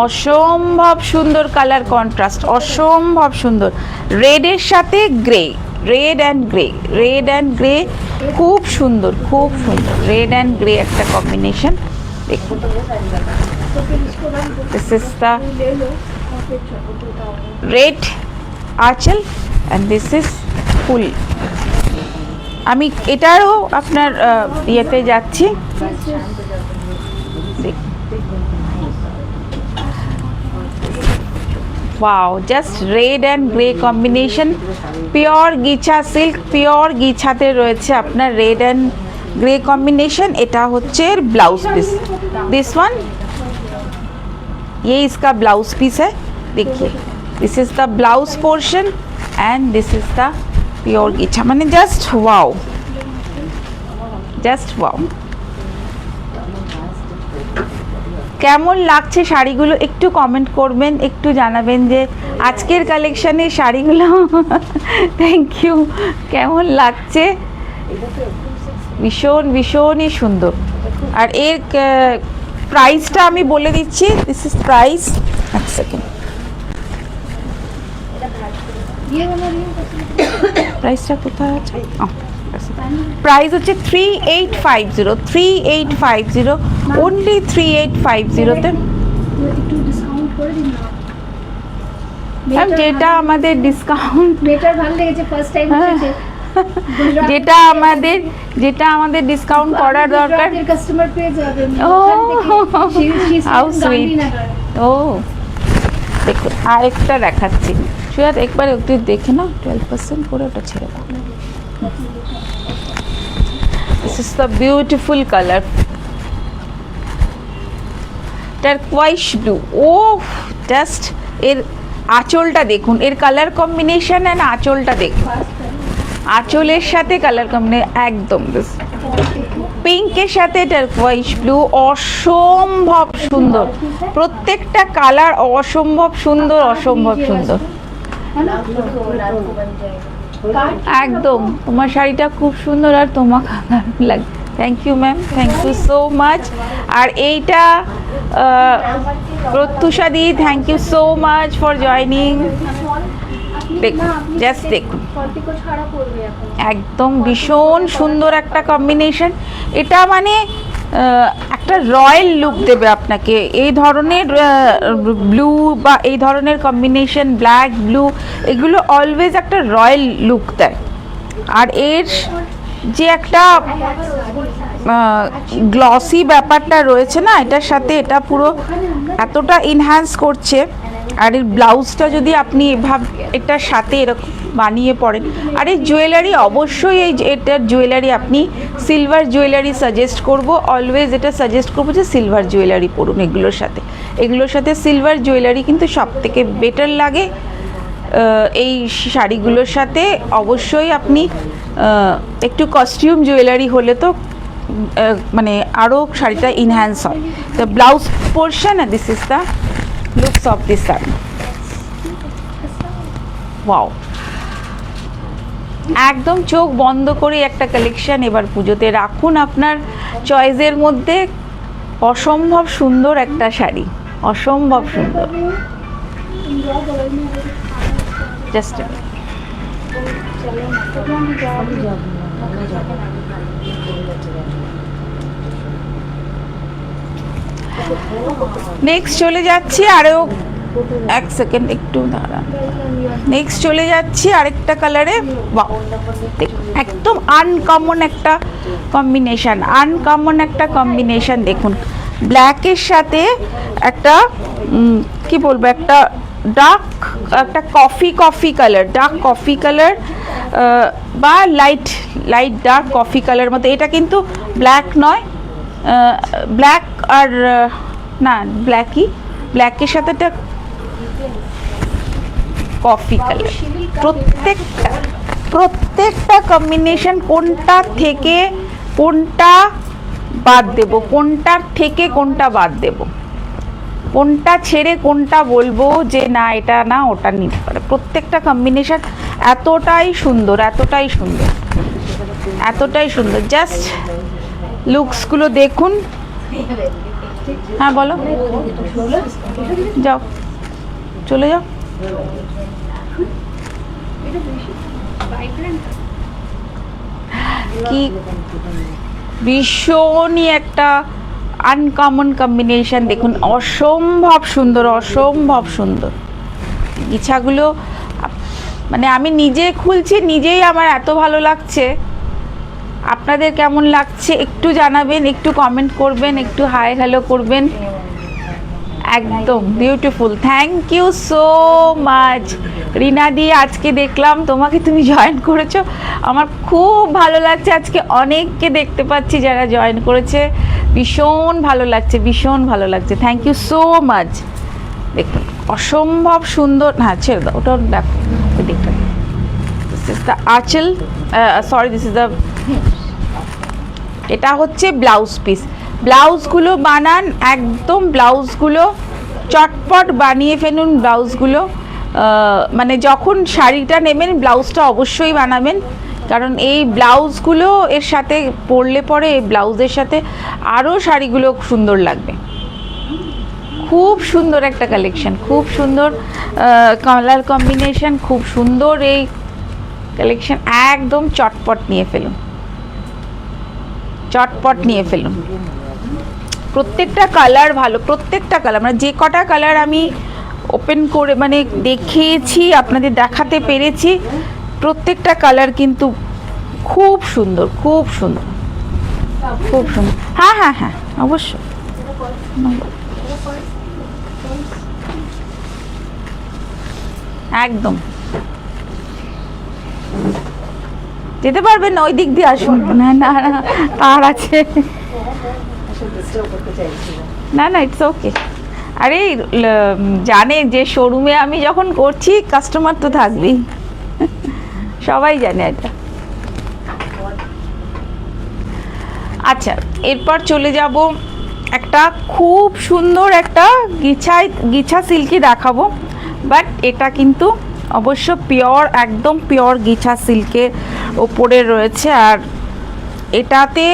[SPEAKER 1] অসম্ভব সুন্দর কালার কন্ট্রাস্ট, অসম্ভব সুন্দর, রেডের সাথে grey, red and grey, red and grey, খুব সুন্দর, খুব সুন্দর রেড অ্যান্ড গ্রে একটা কম্বিনেশন দেখুন। দিস ইজ দ্য রেড আঁচল অ্যান্ড দিস ইজ ফুল। আমি এটারও আপনার ইয়েতে যাচ্ছি, দেখুন, wow, just red and grey combination, pure Ghicha silk, pure গিছাতে রয়েছে আপনার রেড অ্যান্ড গ্রে কম্বিনেशन। এটা হচ্ছে ব্লাউজ পিস, दिस वन ये इसका ब्लाउज पीस है, देखिए this is the blouse portion and this is the pure Ghicha, মানে জাস্ট ওয়াও, জাস্ট ওয়াও। কেমন লাগছে শাড়িগুলো একটু কমেন্ট করবেন, একটু জানাবেন যে আজকের কালেকশানের শাড়িগুলো থ্যাংক ইউ, কেমন লাগছে, ভীষণই সুন্দর। আর এর প্রাইসটা আমি বলে দিচ্ছি, দিস ইজ প্রাইস, এক সেকেন্ড, প্রাইসটা কোথায় আছে, প্রাইস হচ্ছে 3850, অনলি 3850-তে।
[SPEAKER 2] একটু ডিসকাউন্ট করে দিন না
[SPEAKER 1] ম্যাম, যেটা আমাদের ডিসকাউন্ট,
[SPEAKER 2] বেটার ভালো লেগেছে, ফার্স্ট টাইম এসেছে,
[SPEAKER 1] যেটা আমাদের ডিসকাউন্ট করার দরকার,
[SPEAKER 2] কাস্টমার পেয়ে যাবেন।
[SPEAKER 1] হাউ সুইট, ও দেখুন আরেকটা দেখাচ্ছি, সুয়াদ একবার একটু দেখে নাও, 12% করে ওটা ছেড়ে দাও। This is the beautiful color, turquoise blue, oh just এর আঁচলটা দেখুন, এর কালার কম্বিনেশন এন্ড আঁচলটা দেখুন, আঁচলের সাথে কালার কম্বিনেশন একদম পিঙ্কের সাথে টার্কোয়াইজ ব্লু, অসম্ভব সুন্দর, প্রত্যেকটা কালার অসম্ভব সুন্দর, অসম্ভব সুন্দর, একদম। তোমার শাড়িটা খুব সুন্দর আর তোমাকে লাগে, thank you ma'am, thank you so much. আর এইটা প্রত্যুষাদি, thank you so much for joining. দেখুন, জাস্ট দেখুন, একদম ভীষণ সুন্দর একটা কম্বিনেশন। এটা মানে একটা রয়্যাল লুক দেবে আপনাকে, এই ধরনের ব্লু বা এই ধরনের কম্বিনেশন, ব্ল্যাক ব্লু, এগুলো অলওয়েজ একটা রয়্যাল লুক দেয়। আর এর যে একটা গ্লসি ব্যাপারটা রয়েছে না, এটার সাথে এটা পুরো এতটা এনহ্যান্স করছে। আর এর ব্লাউজটা যদি আপনি এটার সাথে এরকম বানিয়ে পড়েন, আর এই জুয়েলারি অবশ্যই, এটার জুয়েলারি আপনি সিলভার জুয়েলারি সাজেস্ট করব, অলওয়েজ এটা সাজেস্ট করবো যে সিলভার জুয়েলারি পরুন এগুলোর সাথে সিলভার জুয়েলারি কিন্তু সব থেকে বেটার লাগে এই শাড়িগুলোর সাথে। অবশ্যই আপনি একটু কস্টিউম জুয়েলারি হলে তো মানে আরও শাড়িটা ইনহ্যান্স হয়। The blouse portion and this is the looks of this sari, wow. একদম চোখ বন্ধ করে একটা কালেকশন এবার পুজোতে রাখুন আপনার চয়েসের মধ্যে। অসম্ভব সুন্দর একটা শাড়ি, অসম্ভব সুন্দর। জাস্ট নেক্সট চলে যাচ্ছি আরও এক সেকেন্ড, একটু দাঁড়ান। নেক্সট চলে যাচ্ছি আরেকটা কালারে। বাহ, দেখুন একদম আনকমন একটা কম্বিনেশন, আনকমন একটা কম্বিনেশন। দেখুন ব্ল্যাকের সাথে একটা কি বলবো, একটা ডার্ক, একটা coffee colour, dark coffee colour বা লাইট ডার্ক কফি কালার মতো। এটা কিন্তু ব্ল্যাক নয়, ব্ল্যাক আর না ব্ল্যাকের সাথে একটা কফি কালার। প্রত্যেকটা কম্বিনেশন কোনটা থেকে কোনটা বাদ দেব, কোনটার থেকে কোনটা বাদ দেব, কোনটা ছেড়ে কোনটা বলবো যে না এটা না ওটা নিতে পারে। প্রত্যেকটা কম্বিনেশন এতটাই সুন্দর, এতটাই সুন্দর, এতটাই সুন্দর। জাস্ট লুকসগুলো দেখুন। হ্যাঁ বলো, যাও চলে যাও। কি ভীষণই একটা আনকমন কম্বিনেশন। দেখুন অসম্ভব সুন্দর, অসম্ভব সুন্দর ইচ্ছাগুলো। মানে আমি নিজে খুলছি, নিজেই আমার এত ভালো লাগছে। আপনাদের কেমন লাগছে একটু জানাবেন, একটু কমেন্ট করবেন, একটু হাই হ্যালো করবেন। একদম beautiful. Thank you so much Rina di. আজকে দেখলাম তোমাকে, তুমি জয়েন করেছো, আমার খুব ভালো লাগছে। আজকে অনেককে দেখতে পাচ্ছি যারা জয়েন করেছে, ভীষণ ভালো লাগছে, ভীষণ ভালো লাগছে। Thank you so much. দেখুন অসম্ভব সুন্দর। হ্যাঁ ছেড়ে দাও, ওটা দেখো দিকটা। This is the aanchal, sorry this is the, এটা হচ্ছে ব্লাউজ পিস। ব্লাউজগুলো বানান, একদম ব্লাউজগুলো চটপট বানিয়ে ফেলুন। ব্লাউজগুলো মানে যখন শাড়িটা নেবেন ব্লাউজটা অবশ্যই বানাবেন, কারণ এই ব্লাউজগুলো এর সাথে পরলে পরে এই ব্লাউজের সাথে আরও শাড়িগুলো সুন্দর লাগবে। খুব সুন্দর একটা কালেকশন, খুব সুন্দর কালার কম্বিনেশন, খুব সুন্দর এই কালেকশন। একদম চটপট নিয়ে ফেলুন, চটপট নিয়ে ফেলুন। প্রত্যেকটা কালার ভালো, প্রত্যেকটা কালার, মানে যে কটা কালার আমি ওপেন করে মানে দেখিয়েছি, আপনাদের দেখাতে পেরেছি, প্রত্যেকটা কালার কিন্তু খুব সুন্দর, খুব সুন্দর, খুব সুন্দর। হ্যাঁ হ্যাঁ হ্যাঁ অবশ্যই। একদম যেতে পারবেন না, ওই দিক দিয়ে আসুন। না না না তার আছে, না না ইটস ওকে। আরে জানে যে শোরুমে আমি যখন করছি কাস্টমার তো থাকবেই, সবাই জানে এটা। আচ্ছা এরপর চলে যাব একটা খুব সুন্দর একটা গিছা সিল্কি দেখাবো, বাট এটা কিন্তু অবশ্য পিওর, একদম পিওর গিছা সিল্কের ওপরে রয়েছে। আর এটাতে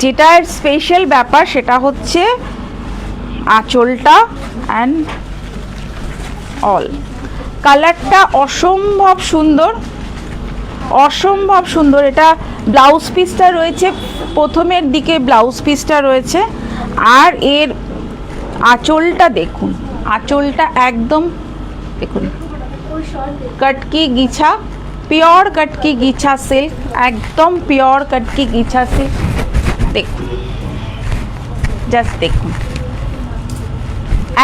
[SPEAKER 1] যেটার স্পেশাল ব্যাপার সেটা হচ্ছে আঁচলটা অ্যান্ড অল। কালারটা অসম্ভব সুন্দর, অসম্ভব সুন্দর। এটা ব্লাউজ পিসটা রয়েছে, প্রথমের দিকে ব্লাউজ পিসটা রয়েছে, আর এর আঁচলটা দেখুন, আঁচলটা একদম দেখুন কটকি গিছা, পিওর কটকি গিছা সিল্ক, একদম পিওর কটকি গিছা সিল্ক। দেখুন জাস্ট দেখুন,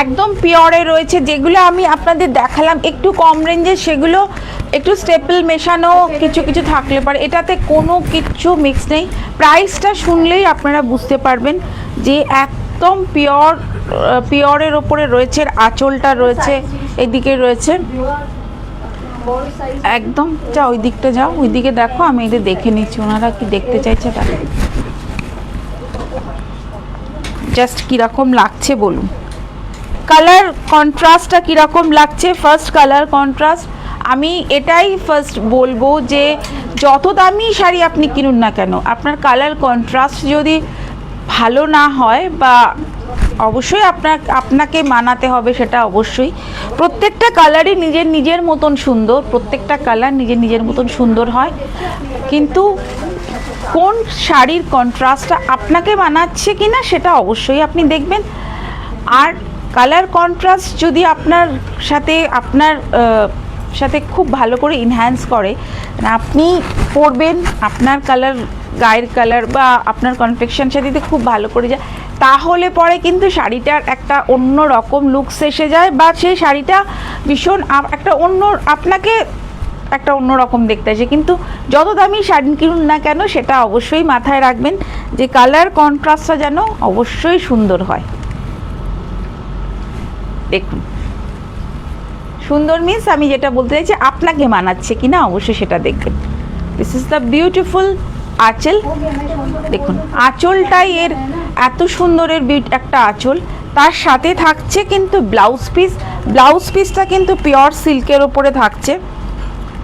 [SPEAKER 1] একদম পিওরে রয়েছে। যেগুলো আমি আপনাদের দেখালাম একটু কম রেঞ্জে, সেগুলো একটু স্টেপল মেশানো কিছু কিছু থাকলে পারে, এটাতে কোনো কিছু মিক্স নেই। প্রাইসটা শুনলেই আপনারা বুঝতে পারবেন যে একদম পিওরের ওপরে রয়েছে। আঁচলটা রয়েছে, এদিকে রয়েছে একদম। যা ওই দিকটা যাও, ওই দিকে দেখো, আমি এদের দেখে নিচ্ছি ওনারা কি দেখতে চাইছে। তাহলে জাস্ট কীরকম লাগছে বলুন, কালার কন্ট্রাস্টটা কীরকম লাগছে। ফার্স্ট কালার কন্ট্রাস্ট, আমি এটাই ফার্স্ট বলবো যে যত দামি শাড়ি আপনি কিনুন না কেন, আপনার কালার কন্ট্রাস্ট যদি ভালো না হয়, বা অবশ্যই আপনাকে মানাতে হবে, সেটা অবশ্যই। প্রত্যেকটা কালারই নিজের মতন সুন্দর, প্রত্যেকটা কালার নিজের মতন সুন্দর হয়, কিন্তু কোন শাড়ির কন্ট্রাস্টটা আপনাকে মানাচ্ছে কি না সেটা অবশ্যই আপনি দেখবেন। আর কালার কন্ট্রাস্ট যদি আপনার সাথে খুব ভালো করে ইনহ্যান্স করে, আপনি পরবেন, আপনার কালার, গায়ের কালার বা আপনার কনফেকশন সাথে খুব ভালো করে যায়, তাহলে পরে কিন্তু শাড়িটার একটা অন্য রকম লুকস এসে যায়, বা সেই শাড়িটা ভীষণ আপনাকে একটা অন্য রকম দেখতে আসে। কিন্তু যত দামি শাড়ি কিনুন না কেন, সেটা অবশ্যই মাথায় রাখবেন যে কালার কন্ট্রাস্টটা যেন অবশ্যই সুন্দর হয়। দেখুন, সুন্দর মিন্স আমি যেটা বলতে চাইছি, আপনাকে মানাচ্ছে কিনা অবশ্যই সেটা দেখবেন। দিস ইজ দ্য বিউটিফুল আঁচল। দেখুন আঁচলটাই এর এত সুন্দরের একটা আঁচল, তার সাথে থাকছে কিন্তু ব্লাউজ পিসটা কিন্তু পিওর সিল্কের ওপরে থাকছে,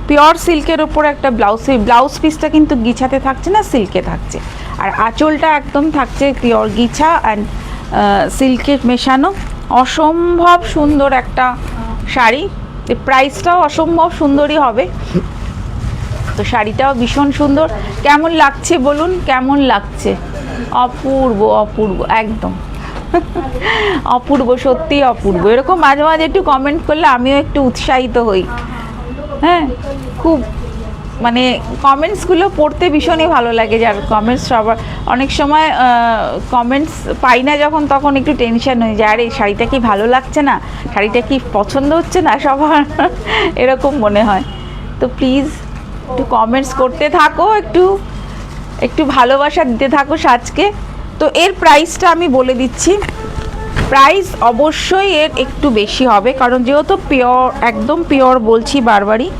[SPEAKER 1] পিওর সিল্কের ওপরে একটা ব্লাউজ পিসটা কিন্তু গিছাতে থাকছে না, সিল্কে থাকছে। আর আঁচলটা একদম থাকছে পিওর গিছা অ্যান্ড সিল্কের মেশানো। অসম্ভব সুন্দর একটা শাড়ি, প্রাইসটাও অসম্ভব সুন্দরই হবে। তো শাড়িটাও ভীষণ সুন্দর। কেমন লাগছে বলুন, কেমন লাগছে? অপূর্ব, অপূর্ব, একদম অপূর্ব, সত্যি অপূর্ব। এরকম মাঝে মাঝে একটু কমেন্ট করলে আমিও একটু উৎসাহিত হই। হ্যাঁ, খুব মানে কমেন্টসগুলো পড়তে ভীষণই ভালো লাগে। যার কমেন্টস, সবার অনেক সময় কমেন্টস পাই না যখন, তখন একটু টেনশন হয়ে যায়, আরে শাড়িটা কি ভালো লাগছে না, শাড়িটা কি পছন্দ হচ্ছে না সবার, এরকম মনে হয়। তো প্লিজ একটু কমেন্টস করতে থাকো, একটু ভালোবাসা দিতে থাকো সাজকে। তো এর প্রাইসটা আমি বলে দিচ্ছি। প্রাইস অবশ্যই এর একটু বেশি হবে, কারণ যেহেতু পিওর, একদম পিওর বলছি বারবারই।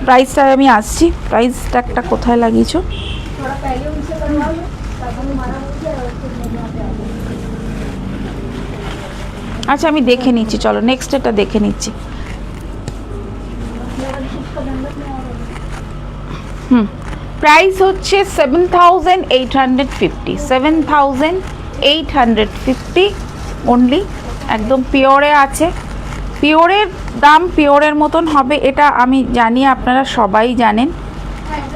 [SPEAKER 1] প্রাইসটা আমি আসছি, প্রাইসটা একটা কোথায় লাগিয়েছো? আচ্ছা আমি দেখে নিচ্ছি, চলো নেক্সট এটা দেখে নিচ্ছি। প্রাইস হচ্ছে 7,850, 7,850 অনলি। একদম পিওরে আছে, পিওরের দাম পিওরের মতন হবে, এটা আমি জানি, আপনারা সবাই জানেন।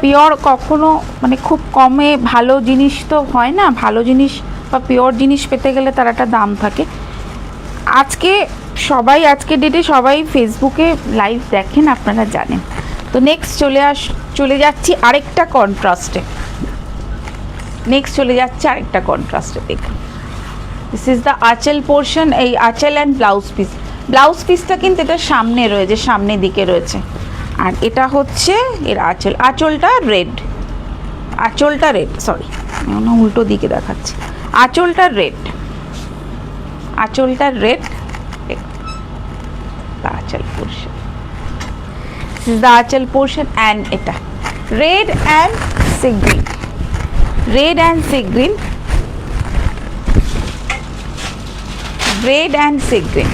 [SPEAKER 1] পিওর কখনো মানে খুব কমে ভালো জিনিস তো হয় না, ভালো জিনিস বা পিওর জিনিস পেতে গেলে তার একটা দাম থাকে। আজকে ডেটে সবাই ফেসবুকে লাইভ দেখেন, আপনারা জানেন। তো নেক্সট চলে যাচ্ছি আরেকটা কন্ট্রাস্টে। দেখুন, দিস ইজ দ্য আঁচল পোর্শন। এই আঁচল অ্যান্ড ব্লাউজ পিসটা কিন্তু এটা সামনে রয়েছে, সামনের দিকে রয়েছে। আর এটা হচ্ছে এর আঁচলটা রেড, সরি উল্টো দিকে দেখাচ্ছি। আঁচলটা রেড, আঁচল পোর্শন, দিস ইজ দ্য আঁচল পোর্শন। অ্যান্ড এটা রেড অ্যান্ড সি গ্রিন,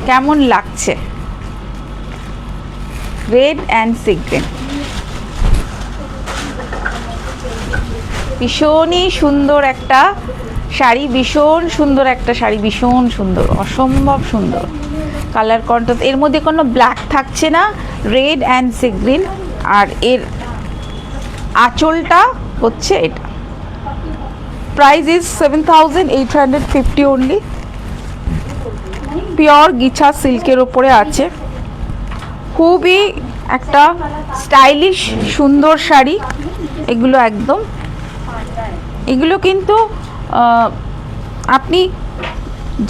[SPEAKER 1] কেমন লাগছে? রেড অ্যান্ড সি গ্রিন, ভীষণই সুন্দর একটা শাড়ি, ভীষণ সুন্দর, অসম্ভব সুন্দর কালার কন্ট্রাস্ট। এর মধ্যে কোনো ব্ল্যাক থাকছে না, রেড অ্যান্ড সি গ্রিন। আর এর আঁচলটা হচ্ছে এটা। Price is 7,850 only. পিওর গিছা সিল্কের ওপরে আছে, খুবই একটা স্টাইলিশ সুন্দর শাড়ি এগুলো। একদম এগুলো কিন্তু আপনি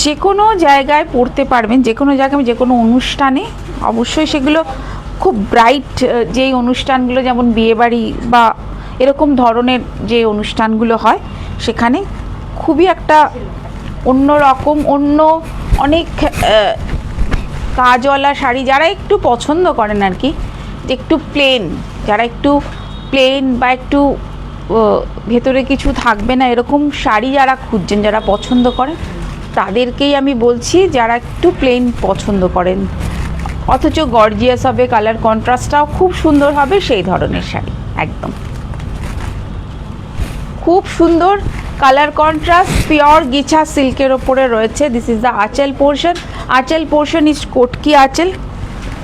[SPEAKER 1] যে কোনো জায়গায় পরতে পারবেন, যে কোনো অনুষ্ঠানে। অবশ্যই সেগুলো খুব ব্রাইট যেই অনুষ্ঠানগুলো, যেমন বিয়েবাড়ি বা এরকম ধরনের যে অনুষ্ঠানগুলো হয়, সেখানে খুবই একটা অন্য রকম, অনেক কাজওয়ালা শাড়ি যারা একটু পছন্দ করেন আর কি, যে একটু প্লেন বা একটু ভেতরে কিছু থাকবে না, এরকম শাড়ি যারা খুঁজছেন, যারা পছন্দ করেন, তাদেরকেই আমি বলছি, যারা একটু প্লেন পছন্দ করেন। অথচ গর্জিয়াস হবে, কালার কন্ট্রাস্টটাও খুব সুন্দর হবে, সেই ধরনের শাড়ি একদম খুব সুন্দর কালার কন্ট্রাস্ট, পিওর গিছা সিল্কের ওপরে রয়েছে। দিস ইজ দ্য আঁচল পোর্শন। আঁচল পোর্শন ইজ কটকি আঁচল,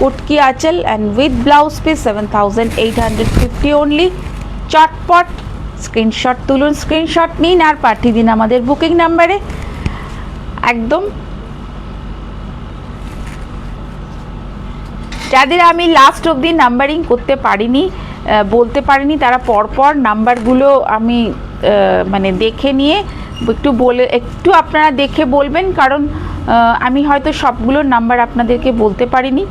[SPEAKER 1] কটকি আঁচল and with blouse piece 7850 only. চটপট স্ক্রিনশট তুলুন, স্ক্রিনশট নিন আর পাঠিয়ে দিন আমাদের বুকিং নাম্বারে। একদম যাদের আমি লাস্ট অবধি নাম্বারিং করতে পারিনি, বলতে পারিনি, তারা পরপর নাম্বারগুলো আমি মানে দেখে নিয়ে একটু আপনারা দেখে বলবেন, কারণ আমি হয়তো সবগুলোর নাম্বার আপনাদেরকে বলতে পারিনি।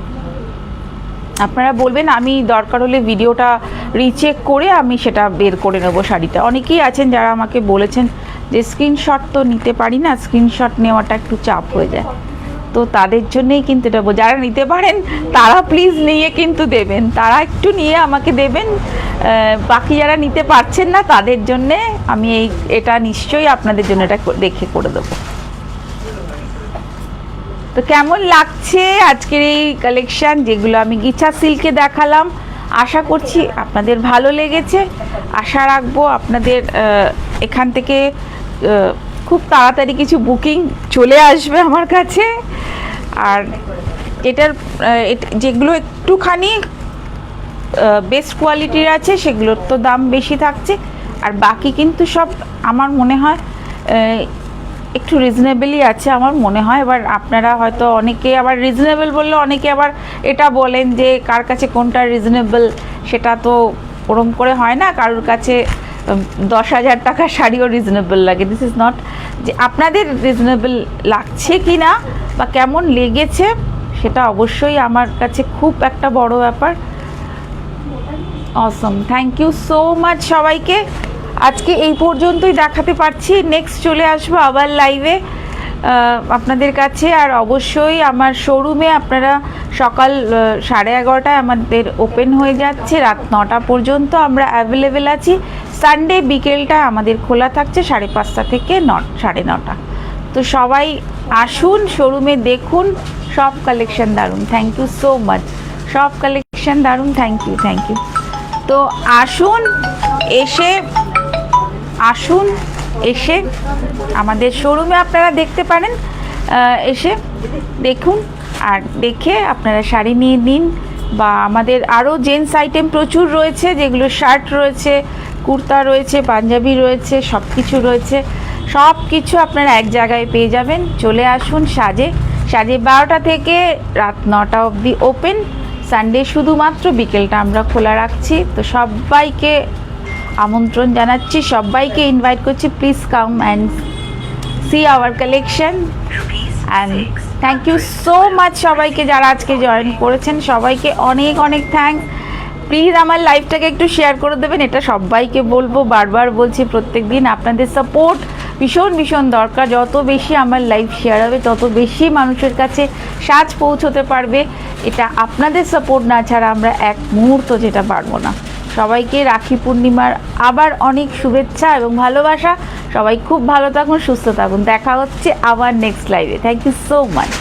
[SPEAKER 1] আপনারা বলবেন, আমি দরকার হলে ভিডিওটা রিচেক করে আমি সেটা বের করে নেবো শাড়িটা। অনেকেই আছেন যারা আমাকে বলেছেন যে স্ক্রিনশট তো নিতে পারি না, স্ক্রিনশট নেওয়াটা একটু চাপ হয়ে যায়, তো তাদের জন্যেই কিন্তু এটা যারা নিতে পারেন তারা প্লিজ নিয়ে কিন্তু দেবেন, তারা একটু নিয়ে আমাকে দেবেন। বাকি যারা নিতে পারছেন না তাদের জন্যে আমি এটা নিশ্চয়ই আপনাদের জন্য এটা দেখে করে দেবো। তো কেমন লাগছে আজকের এই কালেকশান, যেগুলো আমি গিছা সিল্কে দেখালাম, আশা করছি আপনাদের ভালো লেগেছে। আশা রাখবো আপনাদের এখান থেকে খুব তাড়াতাড়ি কিছু বুকিং চলে আসবে আমার কাছে। আর এটার যেগুলো একটুখানি বেস্ট কোয়ালিটির আছে সেগুলোর তো দাম বেশি থাকছে, আর বাকি কিন্তু সব আমার মনে হয় একটু রিজনেবলই আছে আমার মনে হয়। এবার আপনারা হয়তো অনেকে আবার রিজনেবল বললে অনেকে আবার এটা বলেন যে কার কাছে কোনটা রিজনেবল, সেটা তো ওরম করে হয় না, কারোর কাছে 10,000 টাকার শাড়িও রিজনেবল লাগে। দিস ইজ নট যে আপনাদের রিজনেবল লাগছে কি না বা কেমন লেগেছে, সেটা অবশ্যই আমার কাছে খুব একটা বড় ব্যাপার। অসম, থ্যাংক ইউ সো মাচ সবাইকে। আজকে এই পর্যন্তই দেখাতে পারছি, নেক্সট চলে আসবো আবার লাইভে আপনাদের কাছে। আর অবশ্যই আমার শোরুমে আপনারা সকাল 11:30টায় আমাদের ওপেন হয়ে যাচ্ছে, রাত 9টা পর্যন্ত আমরা অ্যাভেলেবেল আছি। সানডে বিকেলটা আমাদের খোলা থাকছে 5:30 থেকে 9:30। তো সবাই আসুন, শোরুমে দেখুন, সব কালেকশন দারুণ। থ্যাংক ইউ সো মাচ, সব কালেকশন দারুণ। Thank you, thank you. তো আসুন, এসে আমাদের শোরুমে আপনারা দেখতে পারেন, এসে দেখুন আর দেখে আপনারা শাড়ি নিয়ে নিন। বা আমাদের আরও জেন্টস আইটেম প্রচুর রয়েছে, যেগুলো শার্ট রয়েছে, কুর্তা রয়েছে, পাঞ্জাবি রয়েছে, সব কিছু রয়েছে। সব কিছু আপনারা এক জায়গায় পেয়ে যাবেন। চলে আসুন সাজে 12টা থেকে রাত 9টা অবধি ওপেন। সানডে শুধুমাত্র বিকেলটা আমরা খোলা রাখছি। তো সবাইকে আমন্ত্রণ জানাচ্ছি, সবাইকে ইনভাইট করছি, please come and see our collection. And thank you so much সবাইকে যারা আজকে জয়েন করেছেন, সবাইকে অনেক অনেক থ্যাঙ্কস। প্লিজ আমার লাইভটাকে একটু শেয়ার করে দেবেন, এটা সবাইকে বলবো, বারবার বলছি প্রত্যেক দিন। আপনাদের সাপোর্ট ভীষণ ভীষণ দরকার। যত বেশি আমার লাইভ শেয়ার হবে তত বেশি মানুষের কাছে সাজ পৌঁছতে পারবে। এটা আপনাদের সাপোর্ট না ছাড়া আমরা এক মুহূর্ত যেটা পারবো না। সবাইকে রাখি পূর্ণিমার আবার অনেক শুভেচ্ছা এবং ভালোবাসা। সবাই খুব ভালো থাকুন, সুস্থ থাকুন। দেখা হচ্ছে আবার নেক্সট লাইভে। Thank you so much.